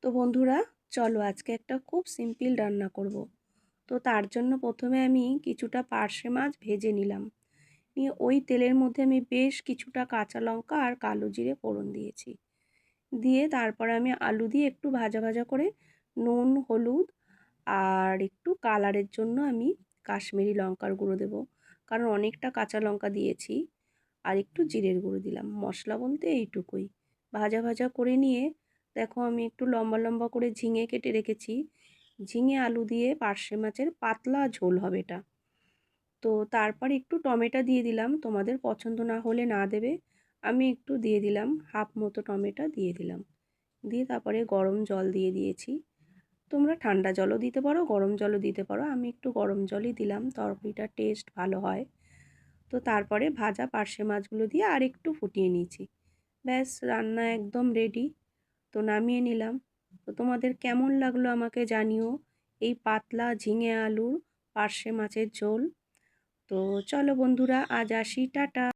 তো বন্ধুরা, চলো আজকে একটা খুব সিম্পল রান্না করব। তো তার জন্য প্রথমে আমি কিছুটা পার্শে মাছ ভেজে নিলাম। নিয়ে ওই তেলের মধ্যে আমি বেশ কিছুটা কাঁচা লঙ্কা আর কালো জিরে ফোড়ন দিয়েছি। দিয়ে তারপরে আমি আলু দিয়ে একটু ভাজা ভাজা করে নুন, হলুদ আর একটু কালারের জন্য আমি কাশ্মীরি লঙ্কার গুঁড়ো দেবো, কারণ অনেকটা কাঁচা লঙ্কা দিয়েছি। আর একটু জিরের গুঁড়ো দিলাম। মশলা বলতে এইটুকুই। ভাজা ভাজা করে নিয়ে দেখো আমি একটু লম্বা লম্বা করে ঝিঙে কেটে রেখেছি। ঝিঙে আলু দিয়ে পার্শে মাছের পাতলা ঝোল হবে এটা। তো তারপর একটু টমেটো দিয়ে দিলাম, তোমাদের পছন্দ না হলে না দেবে। আমি একটু দিয়ে দিলাম, হাফ মতো টমেটো দিয়ে দিলাম। দিয়ে তারপরে গরম জল দিয়ে দিয়েছি। তোমরা ঠান্ডা জলও দিতে পারো, গরম জলও দিতে পারো। আমি একটু গরম জলই দিলাম, তরকারিটার টেস্ট ভালো হয়। তো তারপরে ভাজা পার্শে মাছগুলো দিয়ে আর একটু ফুটিয়ে নিয়েছি। ব্যাস, রান্না একদম রেডি। তো নামিয়ে নিলাম। তো তোমাদের কেমন লাগলো আমাকে জানিও, এই পাতলা ঝিঙে আলুর পার্শে মাছের ঝোল। তো চলো বন্ধুরা, আজ আসি, টাটা।